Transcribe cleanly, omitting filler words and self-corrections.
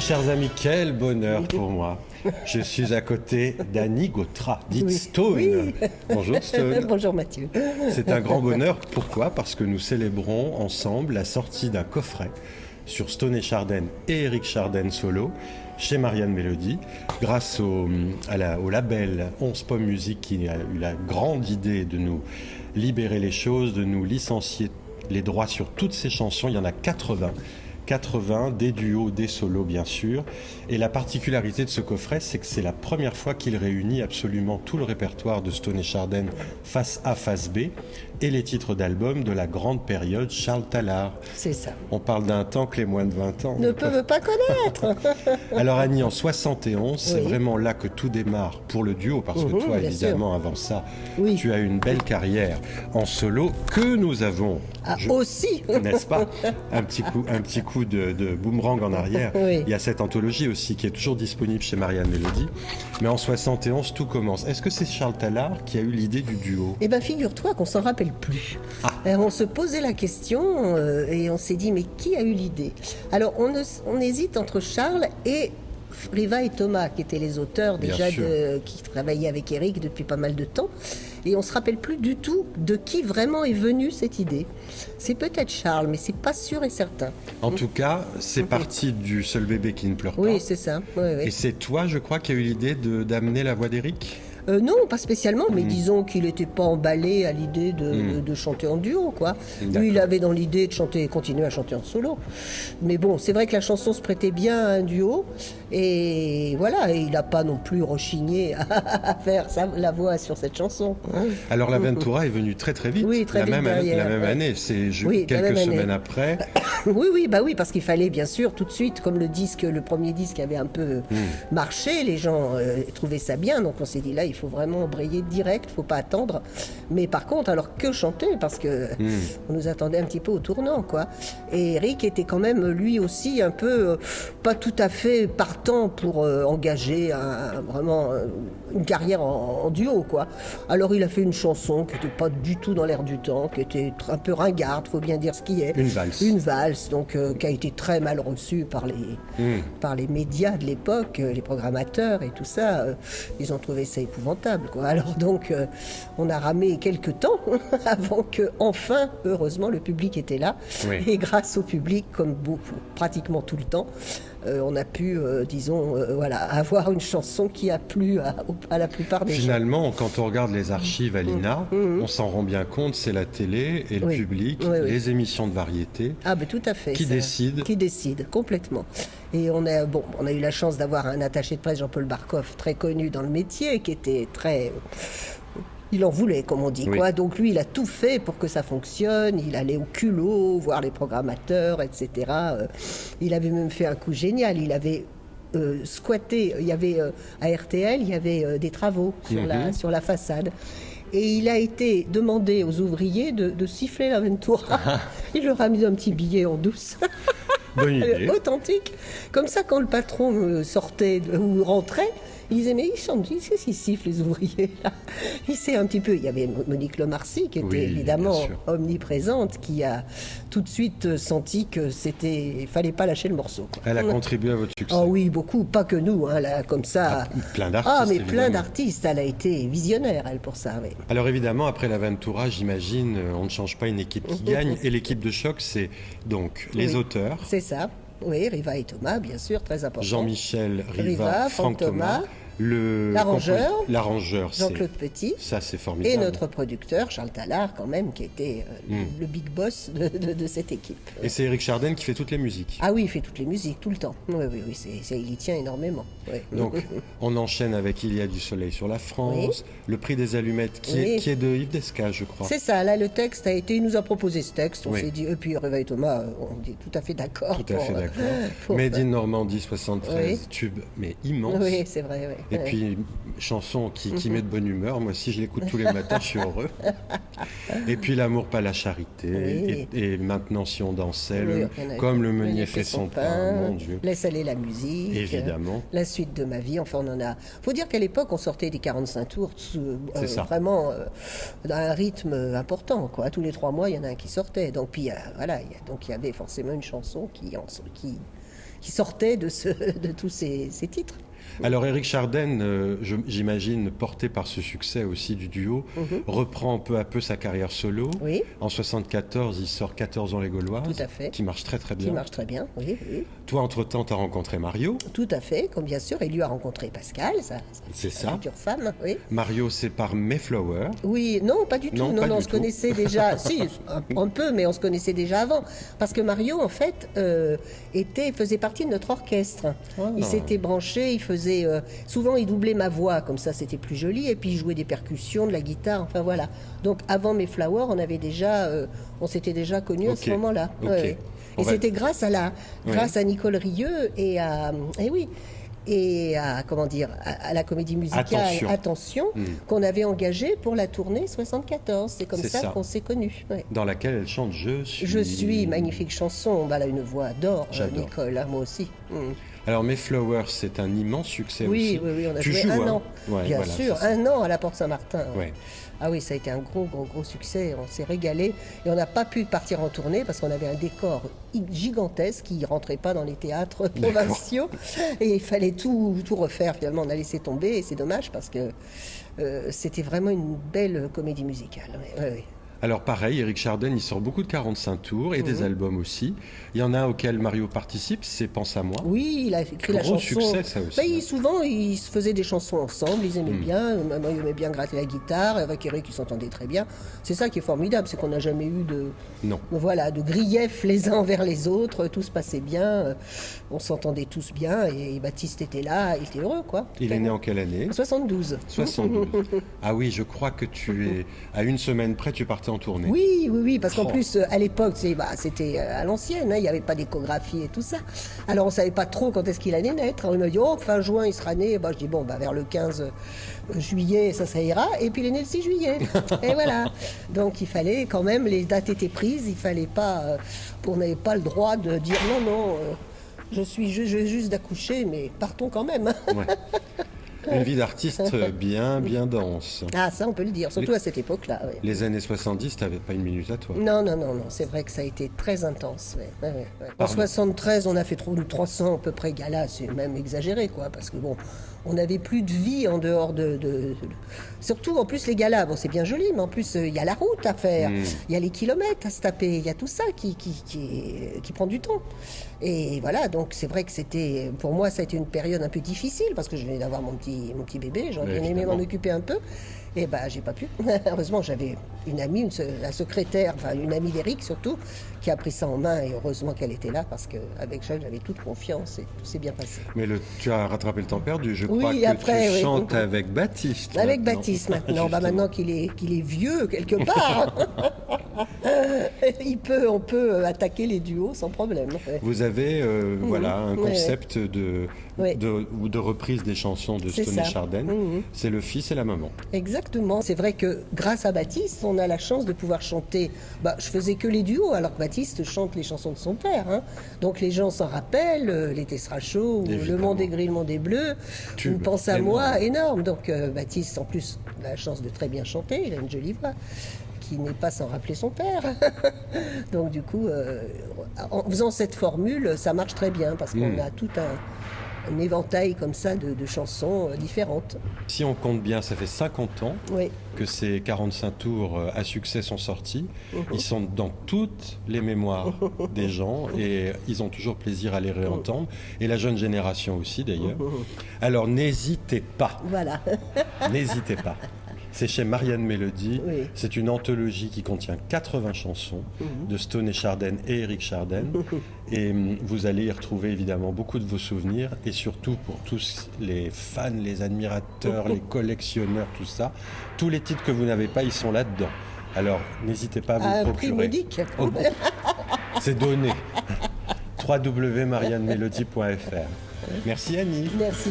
Mes chers amis, quel bonheur pour moi. Je suis à côté d'Annie Gautra, dite Stone. Oui. Bonjour Stone. Bonjour Mathieu. C'est un grand bonheur. Pourquoi ? Parce que nous célébrons ensemble la sortie d'un coffret sur Stone Chardenne et Éric Chardenne solo chez Marianne Mélodie, grâce au label 11 Pommes Musique qui a eu la grande idée de nous libérer les choses, de nous licencier les droits sur toutes ces chansons. Il y en a 80, des duos, des solos bien sûr. Et la particularité de ce coffret, c'est que c'est la première fois qu'il réunit absolument tout le répertoire de Stone Chardenne, face A, face B, et les titres d'albums de la grande période Charles Tallard. C'est ça. On parle d'un temps que les moins de 20 ans ne peuvent pas connaître. Alors Annie, en 71, c'est Oui. vraiment là que tout démarre pour le duo, parce que toi, bien évidemment, avant ça, Oui. tu as eu une belle carrière en solo que nous avons, Aussi. n'est-ce pas, un petit coup de boomerang en arrière. Oui. Il y a cette anthologie aussi qui est toujours disponible chez Marianne Mélodie. Mais en 71, tout commence. Est-ce que c'est Charles Tallard qui a eu l'idée du duo ? Eh bien, figure-toi qu'on s'en rappelle plus. On se posait la question et on s'est dit, mais qui a eu l'idée ? Alors, on hésite entre Charles et Riva et Thomas, qui étaient les auteurs Bien déjà sûr. qui travaillaient avec Éric depuis pas mal de temps. Et on se rappelle plus du tout de qui vraiment est venue cette idée. C'est peut-être Charles, mais c'est pas sûr et certain. En tout cas, c'est parti du seul bébé qui ne pleure pas. Oui, c'est ça. Oui, oui. Et c'est toi, je crois, qui a eu l'idée d'amener la voix d'Éric ? Non, pas spécialement, mais disons qu'il n'était pas emballé à l'idée de chanter en duo, quoi. D'accord. Lui, il avait dans l'idée de continuer à chanter en solo. Mais bon, c'est vrai que la chanson se prêtait bien à un duo, et voilà, et il n'a pas non plus rechigné à faire la voix sur cette chanson. Alors l'Aventura est venue très très vite, Oui, très vite la derrière, même ouais. année, c'est Oui, la quelques même année. semaines après. Oui, parce qu'il fallait bien sûr tout de suite, comme le premier disque avait un peu marché, les gens trouvaient ça bien, donc on s'est dit là, il faut vraiment embrayer direct, il faut pas attendre. Mais par contre, alors que chanter, parce que on nous attendait un petit peu au tournant, quoi. Et Eric était quand même lui aussi un peu pas tout à fait partant pour engager vraiment une carrière en duo, quoi. Alors il a fait une chanson qui n'était pas du tout dans l'air du temps, qui était un peu ringarde, faut bien dire ce qui est. Une valse. Donc qui a été très mal reçue par les médias de l'époque, les programmateurs et tout ça. Ils ont trouvé ça épouvantable, quoi. Alors donc, on a ramé quelques temps avant que, enfin, heureusement, le public était là. Oui. Et grâce au public, comme pratiquement tout le temps, on a pu, avoir une chanson qui a plu à la plupart des gens. Finalement, quand on regarde les archives à l'INA, on s'en rend bien compte, c'est la télé et le Oui. public, Oui, oui. les émissions de variété. Ah ben tout à fait. Qui décide. Qui décide, complètement. Et on a eu la chance d'avoir un attaché de presse, Jean-Paul Barkov, très connu dans le métier, qui était très... Il en voulait, comme on dit, Oui. quoi. Donc lui, il a tout fait pour que ça fonctionne. Il allait au culot, voir les programmateurs, etc. Il avait même fait un coup génial. Il avait squatté. Il y avait à RTL, il y avait des travaux sur la façade. Et il a été demandé aux ouvriers de siffler l'Aventura. Il leur a mis un petit billet en douce. Bonne idée. Authentique. Comme ça, quand le patron sortait ou rentrait, il disait, mais ils chantent, qu'est-ce qu'ils sifflent les ouvriers là ? Il sait un petit peu. Il y avait Monique Lemarcy qui était Oui, évidemment bien sûr. omniprésente, qui a tout de suite senti que il fallait pas lâcher le morceau, quoi. Elle a contribué à votre succès. Oh oui, beaucoup, pas que nous, hein, là, comme ça. Plein d'artistes, Ah, mais plein évidemment. d'artistes. Elle a été visionnaire, elle, pour ça, oui. Alors évidemment, après l'Aventura, j'imagine, on ne change pas une équipe qui gagne. Et l'équipe de choc, c'est donc les auteurs, C'est ça. Oui, Riva et Thomas, bien sûr, très important. Jean-Michel Riva, Riva, Franck Franck Thomas, Thomas, l'arrangeur, c'est... Jean-Claude Petit. Ça, c'est Et formidable. notre producteur, Charles Tallard, quand même, qui était le big boss de cette équipe. Et c'est Éric Chardenne qui fait toutes les musiques. Ah oui, il fait toutes les musiques, tout le temps. Oui, il y tient énormément. Oui. Donc, on enchaîne avec Il y a du soleil sur la France, le prix des allumettes qui est de Yves Descas, je crois. C'est ça, là, le texte a été... Il nous a proposé ce texte, on Oui. s'est dit... Et puis, Riva et Thomas, on est tout à fait d'accord. Tout à fait d'accord. Made in Normandie 73, tube, mais immense. Oui, c'est vrai, oui. Et puis, chanson qui met de bonne humeur. Moi, si je l'écoute tous les matins, je suis heureux. Et puis, L'amour, pas la charité. Et maintenant, si on dansait, comme le meunier fait son pain, mon Dieu. Laisse aller la musique. Évidemment. La suite de ma vie. Enfin, on en a... Faut dire qu'à l'époque, on sortait des 45 tours vraiment à un rythme important, quoi. Tous les 3 mois, il y en a un qui sortait. Donc, puis, donc il y avait forcément une chanson qui sortait de tous ces titres. Alors Éric Chardin, j'imagine, porté par ce succès aussi du duo, reprend peu à peu sa carrière solo. Oui. En 74, il sort 14 ans les Gauloises, Tout à fait. qui marche très très bien. Qui marche très bien, oui. Toi, entre-temps, tu as rencontré Mario. Tout à fait, comme bien sûr, et lui a rencontré Pascal, C'est sa ça. future femme, oui. Mario, c'est par Mayflower. Oui, non, pas du tout. Non, pas du on se tout. connaissait déjà. Si, un peu, mais on se connaissait déjà avant. Parce que Mario, en fait, faisait partie de notre orchestre. Il s'était branché, il faisait. Souvent, il doublait ma voix, comme ça, c'était plus joli. Et puis, il jouait des percussions, de la guitare, enfin voilà. Donc, avant Mayflower, on s'était déjà connus à ce moment-là. Ok. Ouais. Et c'était grâce à Nicole Rieu et à à la comédie musicale Attention, qu'on avait engagé pour la tournée 74. C'est comme ça qu'on s'est connus. Ouais. Dans laquelle elle chante Je suis, magnifique chanson. Elle a une voix d'or, J'adore. Nicole, moi aussi. Alors Mayflower, c'est un immense succès oui, aussi. Oui, on a tu joué joues, un an. Ouais, bien voilà, sûr, un an à la Porte Saint-Martin. Ouais. Ah oui, ça a été un gros succès. On s'est régalé et on n'a pas pu partir en tournée parce qu'on avait un décor gigantesque qui ne rentrait pas dans les théâtres provinciaux et il fallait tout refaire. Finalement, on a laissé tomber et c'est dommage parce que c'était vraiment une belle comédie musicale. Ouais. Alors pareil, Éric Chardin, il sort beaucoup de 45 tours et des albums aussi. Il y en a un auquel Mario participe, c'est Pense à moi. Oui, il a écrit la chanson. Gros succès, ça aussi. Souvent, ils se faisaient des chansons ensemble, ils aimaient bien. Maman, il aimait bien gratter la guitare, avec Éric, ils s'entendaient très bien. C'est ça qui est formidable, c'est qu'on n'a jamais eu de griefs les uns envers les autres. Tout se passait bien, on s'entendait tous bien et Baptiste était là, il était heureux, quoi. Il est né en quelle année ? 72. 72. Ah oui, je crois que tu es à une semaine près, tu partais en tournée. Oui, parce qu'en plus, à l'époque, c'était à l'ancienne, il n'y avait pas d'échographie et tout ça. Alors, on ne savait pas trop quand est-ce qu'il allait naître. On m'a dit, fin juin, il sera né. Je dis, vers le 15 juillet, ça ira. Et puis, il est né le 6 juillet. Et voilà. Donc, il fallait quand même, les dates étaient prises. Il fallait pas, on n'avait pas le droit de dire, non, je vais juste d'accoucher, mais partons quand même. Ouais. Une vie d'artiste bien dense. Ah, ça, on peut le dire, surtout à cette époque-là. Ouais. Les années 70, tu n'avais pas une minute à toi. Non, c'est vrai que ça a été très intense. Ouais. En 73, on a fait 300 à peu près galas, c'est même exagéré, quoi, parce que on n'avait plus de vie en dehors Surtout, en plus, les galas, c'est bien joli, mais en plus, il y a la route à faire, il y a les kilomètres à se taper, il y a tout ça qui prend du temps. Et voilà, donc c'est vrai que pour moi, ça a été une période un peu difficile, parce que je venais d'avoir mon petit bébé, j'aurais bien aimé m'en occuper un peu. Et j'ai pas pu. Heureusement, j'avais une amie, la secrétaire, une amie d'Éric surtout, qui a pris ça en main et heureusement qu'elle était là parce qu'avec elle, j'avais toute confiance et tout s'est bien passé. Mais tu as rattrapé le temps perdu, je crois que après, tu chantes avec Baptiste. Avec Baptiste maintenant. Maintenant qu'il est vieux quelque part, on peut attaquer les duos sans problème. Ouais. Vous avez un concept de reprise des chansons de Stoney Chardin. C'est le fils et la maman. Exactement. C'est vrai que grâce à Baptiste, on a la chance de pouvoir chanter. Je faisais que les duos, alors que Baptiste chante les chansons de son père. Donc les gens s'en rappellent, L'été sera chaud, Le monde est gris, le monde est bleu, Pense à moi, énorme. Donc Baptiste, en plus, a la chance de très bien chanter, il a une jolie voix, qui n'est pas sans rappeler son père. Donc du coup, en faisant cette formule, ça marche très bien, parce qu'on a tout un éventail comme ça de chansons différentes. Si on compte bien, ça fait 50 ans que ces 45 tours à succès sont sortis. Ils sont dans toutes les mémoires des gens et ils ont toujours plaisir à les réentendre. Et la jeune génération aussi d'ailleurs. Alors n'hésitez pas. Voilà. N'hésitez pas. C'est chez Marianne Mélodie. C'est une anthologie qui contient 80 chansons de Stoney Chardin et Éric Chardin. Et vous allez y retrouver évidemment beaucoup de vos souvenirs. Et surtout pour tous les fans, les admirateurs, les collectionneurs, tout ça. Tous les titres que vous n'avez pas, ils sont là-dedans. Alors n'hésitez pas à vous le procurer. Prix modique. C'est donné. www.mariannemélodie.fr. Merci Annie. Merci.